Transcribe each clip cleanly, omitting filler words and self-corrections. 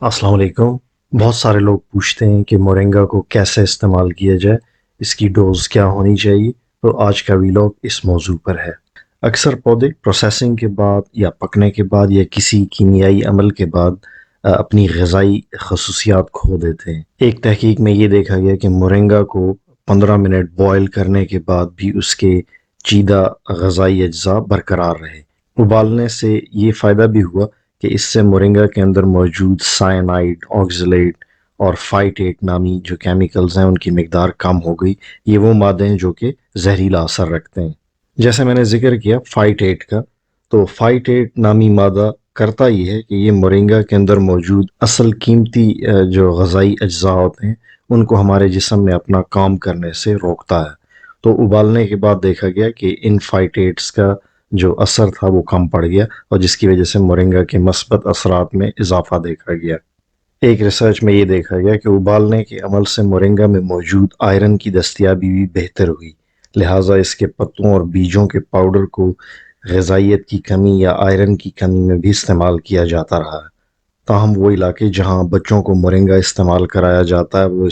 السلام علیکم۔ بہت سارے لوگ پوچھتے ہیں کہ مورنگا کو کیسے استعمال کیا جائے، اس کی ڈوز کیا ہونی چاہیے، تو آج کا ویلاگ اس موضوع پر ہے۔ اکثر پودے پروسیسنگ کے بعد یا پکنے کے بعد یا کسی کیمیائی عمل کے بعد اپنی غذائی خصوصیات کھو دیتے ہیں۔ ایک تحقیق میں یہ دیکھا گیا کہ مورنگا کو 15 منٹ بوائل کرنے کے بعد بھی اس کے چیدہ غذائی اجزاء برقرار رہے۔ ابالنے سے یہ فائدہ بھی ہوا کہ اس سے مورنگا کے اندر موجود سائنائڈ، آکزلیٹ اور فائٹیٹ نامی جو کیمیکلز ہیں ان کی مقدار کم ہو گئی۔ یہ وہ مادے ہیں جو کہ زہریلا اثر رکھتے ہیں۔ جیسے میں نے ذکر کیا فائٹیٹ کا، تو فائٹیٹ نامی مادہ کرتا یہ ہے کہ یہ مورنگا کے اندر موجود اصل قیمتی جو غذائی اجزاء ہوتے ہیں ان کو ہمارے جسم میں اپنا کام کرنے سے روکتا ہے۔ تو ابالنے کے بعد دیکھا گیا کہ ان فائٹیٹس کا جو اثر تھا وہ کم پڑ گیا، اور جس کی وجہ سے مورنگا کے مثبت اثرات میں اضافہ دیکھا گیا۔ ایک ریسرچ میں یہ دیکھا گیا کہ ابالنے کے عمل سے مورنگا میں موجود آئرن کی دستیابی بھی بہتر ہوئی، لہٰذا اس کے پتوں اور بیجوں کے پاؤڈر کو غذائیت کی کمی یا آئرن کی کمی میں بھی استعمال کیا جاتا رہا ہے۔ تاہم وہ علاقے جہاں بچوں کو مورنگا استعمال کرایا جاتا ہے وہ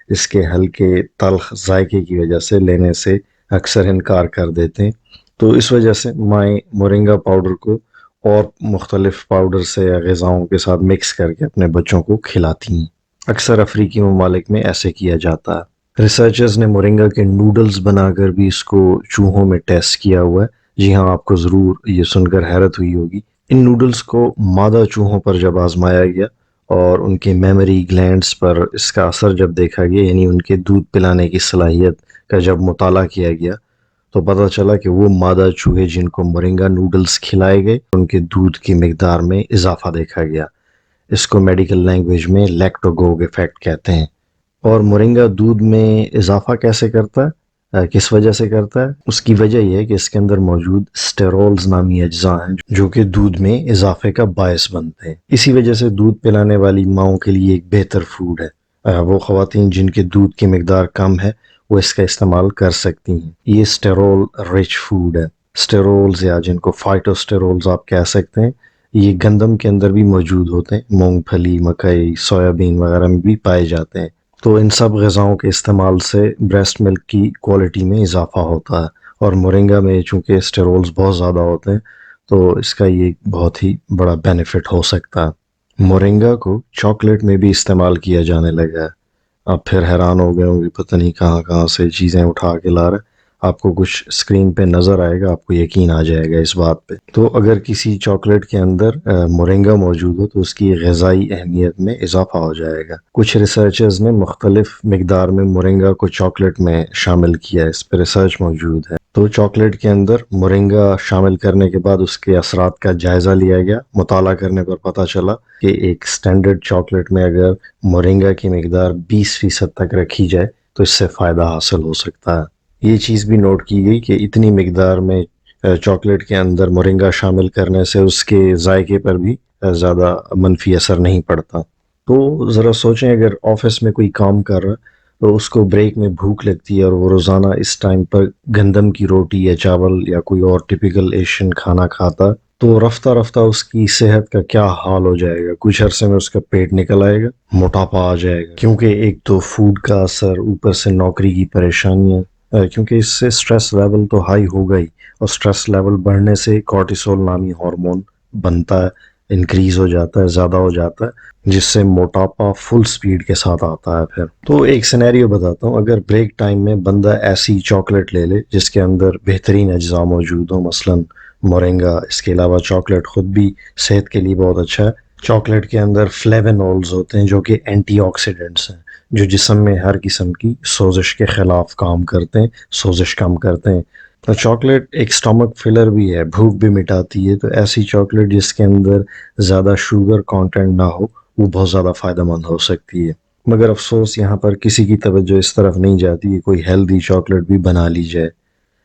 اس کے ہلکے تلخ ذائقے کی وجہ سے لینے سے اکثر انکار کر دیتے ہیں۔ تو اس وجہ سے مائیں مورنگا پاؤڈر کو اور مختلف پاؤڈر سے یا غذاؤں کے ساتھ مکس کر کے اپنے بچوں کو کھلاتی ہیں۔ اکثر افریقی ممالک میں ایسے کیا جاتا ہے۔ ریسرچرز نے مورنگا کے نوڈلز بنا کر بھی اس کو چوہوں میں ٹیسٹ کیا ہوا ہے۔ جی ہاں، آپ کو ضرور یہ سن کر حیرت ہوئی ہوگی۔ ان نوڈلز کو مادہ چوہوں پر جب آزمایا گیا اور ان کے میموری گلینڈز پر اس کا اثر جب دیکھا گیا، یعنی ان کے دودھ پلانے کی صلاحیت کا جب مطالعہ کیا گیا، تو پتہ چلا کہ وہ مادہ چوہے جن کو مورنگا نوڈلز کھلائے گئے ان کے دودھ کی مقدار میں اضافہ دیکھا گیا۔ اس کو میڈیکل لینگویج میں لیکٹوگوگ ایفیکٹ کہتے ہیں۔ اور مورنگا دودھ میں اضافہ کیسے کرتا ہے، کس وجہ سے کرتا ہے؟ اس کی وجہ یہ ہے کہ اس کے اندر موجود اسٹیرولز نامی اجزاء ہیں جو کہ دودھ میں اضافے کا باعث بنتے ہیں۔ اسی وجہ سے دودھ پلانے والی ماؤں کے لیے ایک بہتر فوڈ ہے۔ وہ خواتین جن کے دودھ کی مقدار کم ہے وہ اس کا استعمال کر سکتی ہیں۔ یہ اسٹیرول رچ فوڈ ہے۔ اسٹیرولز یا جن کو فائٹوسٹیرولز آپ کہہ سکتے ہیں، یہ گندم کے اندر بھی موجود ہوتے ہیں، مونگ پھلی، مکئی، سویابین وغیرہ میں بھی پائے جاتے ہیں۔ تو ان سب غذاؤں کے استعمال سے بریسٹ ملک کی کوالٹی میں اضافہ ہوتا ہے، اور مورنگا میں چونکہ اسٹیرولز بہت زیادہ ہوتے ہیں تو اس کا یہ بہت ہی بڑا بینیفٹ ہو سکتا ہے۔ مورنگا کو چاکلیٹ میں بھی استعمال کیا جانے لگا ہے۔ آپ پھر حیران ہو گئے ہوں گے پتہ نہیں کہاں کہاں سے چیزیں اٹھا کے لا رہے۔ آپ کو کچھ اسکرین پہ نظر آئے گا، آپ کو یقین آ جائے گا اس بات پہ۔ تو اگر کسی چاکلیٹ کے اندر مورنگا موجود ہو تو اس کی غذائی اہمیت میں اضافہ ہو جائے گا۔ کچھ ریسرچرز نے مختلف مقدار میں مورنگا کو چاکلیٹ میں شامل کیا ہے، اس پہ ریسرچ موجود ہے۔ تو چاکلیٹ کے اندر مورنگا شامل کرنے کے بعد اس کے اثرات کا جائزہ لیا گیا۔ مطالعہ کرنے پر پتہ چلا کہ ایک سٹینڈرڈ چاکلیٹ میں اگر مورنگا کی مقدار 20% تک رکھی جائے تو اس سے فائدہ حاصل ہو سکتا ہے۔ یہ چیز بھی نوٹ کی گئی کہ اتنی مقدار میں چاکلیٹ کے اندر مورنگا شامل کرنے سے اس کے ذائقے پر بھی زیادہ منفی اثر نہیں پڑتا۔ تو ذرا سوچیں، اگر آفس میں کوئی کام کر رہا ہے تو اس کو بریک میں بھوک لگتی ہے اور وہ روزانہ اس ٹائم پر گندم کی روٹی یا چاول یا کوئی اور ٹپیکل ایشین کھانا کھاتا، تو رفتہ رفتہ اس کی صحت کا کیا حال ہو جائے گا۔ کچھ عرصے میں اس کا پیٹ نکل آئے گا، موٹاپا آ جائے گا، کیونکہ ایک تو فوڈ کا اثر، اوپر سے نوکری کی پریشانیاں، کیونکہ اس سے سٹریس لیول تو ہائی ہوگا ہی، اور سٹریس لیول بڑھنے سے کورٹیسول نامی ہارمون بنتا ہے، انکریز ہو جاتا ہے، زیادہ ہو جاتا ہے، جس سے موٹاپا فل سپیڈ کے ساتھ آتا ہے۔ پھر تو ایک سینیریو بتاتا ہوں، اگر بریک ٹائم میں بندہ ایسی چاکلیٹ لے لے جس کے اندر بہترین اجزاء موجود ہوں، مثلاً مورنگا، اس کے علاوہ چاکلیٹ خود بھی صحت کے لیے بہت اچھا ہے۔ چاکلیٹ کے اندر فلیونولز ہوتے ہیں جو کہ اینٹی آکسیڈنٹس ہیں، جو جسم میں ہر قسم کی سوزش کے خلاف کام کرتے ہیں، سوزش کم کرتے ہیں۔ تو چاکلیٹ ایک سٹمک فلر بھی ہے، بھوک بھی مٹاتی ہے۔ تو ایسی چاکلیٹ جس کے اندر زیادہ شوگر کانٹینٹ نہ ہو وہ بہت زیادہ فائدہ مند ہو سکتی ہے۔ مگر افسوس یہاں پر کسی کی توجہ اس طرف نہیں جاتی کہ کوئی ہیلدی چاکلیٹ بھی بنا لی جائے۔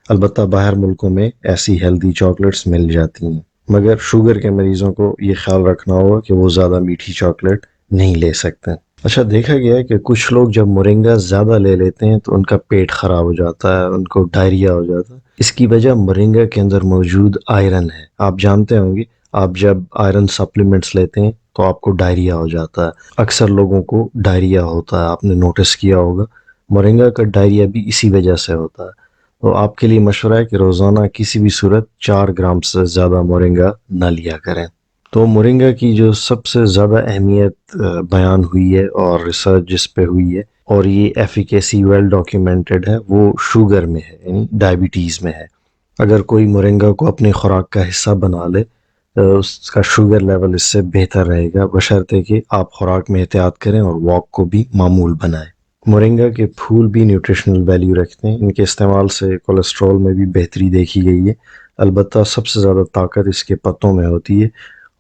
البتہ باہر ملکوں میں ایسی ہیلدی چاکلیٹس مل جاتی ہیں، مگر شوگر کے مریضوں کو یہ خیال رکھنا ہوگا کہ وہ زیادہ میٹھی چاکلیٹ نہیں لے سکتے۔ اچھا، دیکھا گیا ہے کہ کچھ لوگ جب مورنگا زیادہ لے لیتے ہیں تو ان کا پیٹ خراب ہو جاتا ہے، ان کو ڈائریا ہو جاتا ہے۔ اس کی وجہ مورنگا کے اندر موجود آئرن ہے۔ آپ جانتے ہوں گے، آپ جب آئرن سپلیمنٹس لیتے ہیں تو آپ کو ڈائریا ہو جاتا ہے. اکثر لوگوں کو ڈائریا ہوتا ہے, آپ نے نوٹس کیا ہوگا. مورنگا کا ڈائریا بھی اسی وجہ سے ہوتا ہے. تو آپ کے لیے مشورہ ہے کہ روزانہ کسی بھی صورت 4 گرام سے زیادہ مورنگا نہ لیا کریں. تو مورنگا کی جو سب سے زیادہ اہمیت بیان ہوئی ہے اور ریسرچ جس پہ ہوئی ہے اور یہ ایفیکیسی ویل ڈاکیومنٹڈ ہے, وہ شوگر میں ہے, یعنی ڈائبٹیز میں ہے. اگر کوئی مورنگا کو اپنی خوراک کا حصہ بنا لے تو اس کا شوگر لیول اس سے بہتر رہے گا, بشرطے کہ آپ خوراک میں احتیاط کریں اور واک کو بھی معمول بنائیں. مورنگا کے پھول بھی نیوٹریشنل ویلیو رکھتے ہیں. ان کے استعمال سے کولیسٹرول میں بھی بہتری دیکھی گئی ہے. البتہ سب سے زیادہ طاقت اس کے پتوں میں ہوتی ہے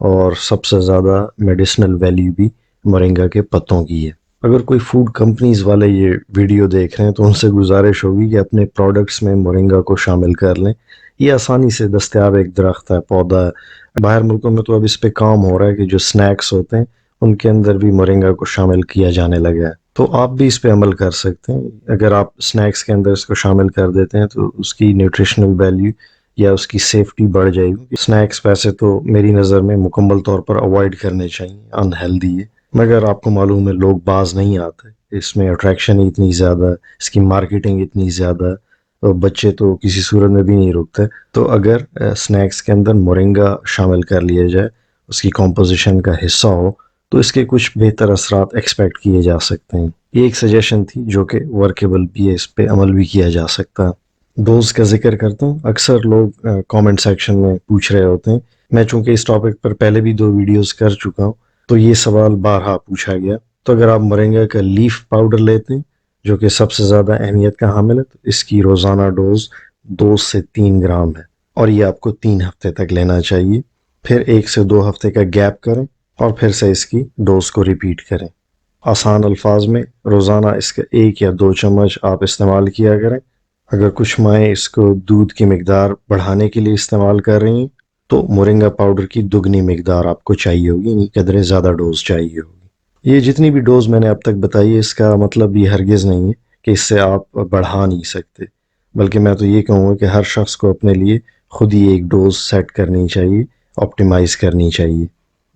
اور سب سے زیادہ میڈیسنل ویلیو بھی مورنگا کے پتوں کی ہے. اگر کوئی فوڈ کمپنیز والے یہ ویڈیو دیکھ رہے ہیں تو ان سے گزارش ہوگی کہ اپنے پروڈکٹس میں مورنگا کو شامل کر لیں. یہ آسانی سے دستیاب ایک درخت ہے, پودا ہے. باہر ملکوں میں تو اب اس پہ کام ہو رہا ہے کہ جو سنیکس ہوتے ہیں ان کے اندر بھی مورنگا کو شامل کیا جانے لگا ہے. تو آپ بھی اس پہ عمل کر سکتے ہیں. اگر آپ سنیکس کے اندر اس کو شامل کر دیتے ہیں تو اس کی نیوٹریشنل ویلیو یا اس کی سیفٹی بڑھ جائے گی. سنیکس ویسے تو میری نظر میں مکمل طور پر اوائڈ کرنے چاہیے, ان ہیلدی ہے. مگر آپ کو معلوم ہے لوگ باز نہیں آتے, اس میں اٹریکشن ہی اتنی زیادہ ہے, اس کی مارکیٹنگ اتنی زیادہ ہے, اور بچے تو کسی صورت میں بھی نہیں رکتے. تو اگر سنیکس کے اندر مورنگا شامل کر لیا جائے, اس کی کمپوزیشن کا حصہ ہو, تو اس کے کچھ بہتر اثرات ایکسپیکٹ کیے جا سکتے ہیں. یہ ایک سجیشن تھی جو کہ ورکیبل بھی ہے, اس پہ عمل بھی کیا جا سکتا ہے. ڈوز کا ذکر کرتا ہوں. اکثر لوگ کامنٹ سیکشن میں پوچھ رہے ہوتے ہیں. میں چونکہ اس ٹاپک پر پہلے بھی 2 ویڈیوز کر چکا ہوں تو یہ سوال بارہا پوچھا گیا. تو اگر آپ مورنگا کا لیف پاؤڈر لیتے ہیں جو کہ سب سے زیادہ اہمیت کا حامل ہے, تو اس کی روزانہ ڈوز 2 سے 3 گرام ہے اور یہ آپ کو 3 ہفتے تک لینا چاہیے. پھر 1 سے 2 ہفتے کا گیپ کریں اور پھر سے اس کی ڈوز کو ریپیٹ کریں. آسان الفاظ میں روزانہ اس کا 1 یا 2 چمچ آپ استعمال کیا کریں. اگر کچھ مائیں اس کو دودھ کی مقدار بڑھانے کے لیے استعمال کر رہی ہیں تو مورنگا پاؤڈر کی دگنی مقدار آپ کو چاہیے ہوگی, یعنی قدرے زیادہ ڈوز چاہیے ہوگی. یہ جتنی بھی ڈوز میں نے اب تک بتائی ہے اس کا مطلب یہ ہرگز نہیں ہے کہ اس سے آپ بڑھا نہیں سکتے, بلکہ میں تو یہ کہوں گا کہ ہر شخص کو اپنے لیے خود ہی ایک ڈوز سیٹ کرنی چاہیے, آپٹیمائز کرنی چاہیے,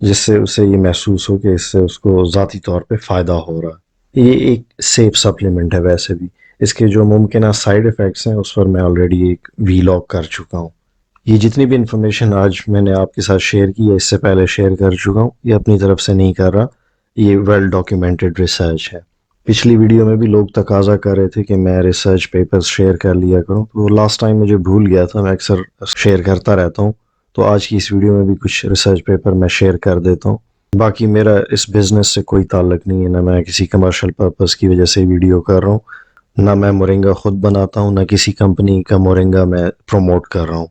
جس سے اسے یہ محسوس ہو کہ اس سے اس کو ذاتی طور پہ فائدہ ہو رہا. یہ ایک سیف سپلیمنٹ ہے. ویسے بھی اس کے جو ممکنہ سائیڈ ایفیکٹس ہیں اس پر میں آلریڈی ایک ویلاگ کر چکا ہوں. یہ جتنی بھی انفارمیشن آج میں نے آپ کے ساتھ شیئر کی ہے اس سے پہلے شیئر کر چکا ہوں, یہ اپنی طرف سے نہیں کر رہا, یہ ویل ڈاکیومنٹڈ ریسرچ ہے. پچھلی ویڈیو میں بھی لوگ تقاضا کر رہے تھے کہ میں ریسرچ پیپرز شیئر کر لیا کروں, تو لاسٹ ٹائم مجھے بھول گیا تھا. میں اکثر شیئر کرتا رہتا ہوں, تو آج کی اس ویڈیو میں بھی کچھ ریسرچ پیپر میں شیئر کر دیتا ہوں. باقی میرا اس بزنس سے کوئی تعلق نہیں ہے, نہ میں کسی کمرشل پرپس کی وجہ سے ویڈیو کر رہا ہوں, نہ میں مورنگا خود بناتا ہوں, نہ کسی کمپنی کا مورنگا میں پروموٹ کر رہا ہوں.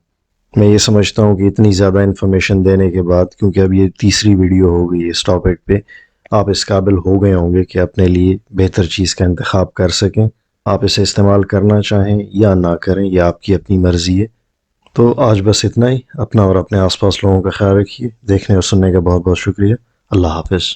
میں یہ سمجھتا ہوں کہ اتنی زیادہ انفارمیشن دینے کے بعد, کیونکہ اب یہ 3ری ویڈیو ہو گئی اس ٹاپک پہ, آپ اس قابل ہو گئے ہوں گے کہ اپنے لیے بہتر چیز کا انتخاب کر سکیں. آپ اسے استعمال کرنا چاہیں یا نہ کریں, یہ آپ کی اپنی مرضی ہے. تو آج بس اتنا ہی. اپنا اور اپنے آس پاس لوگوں کا خیال رکھیے. دیکھنے اور سننے کا بہت بہت شکریہ. اللہ حافظ.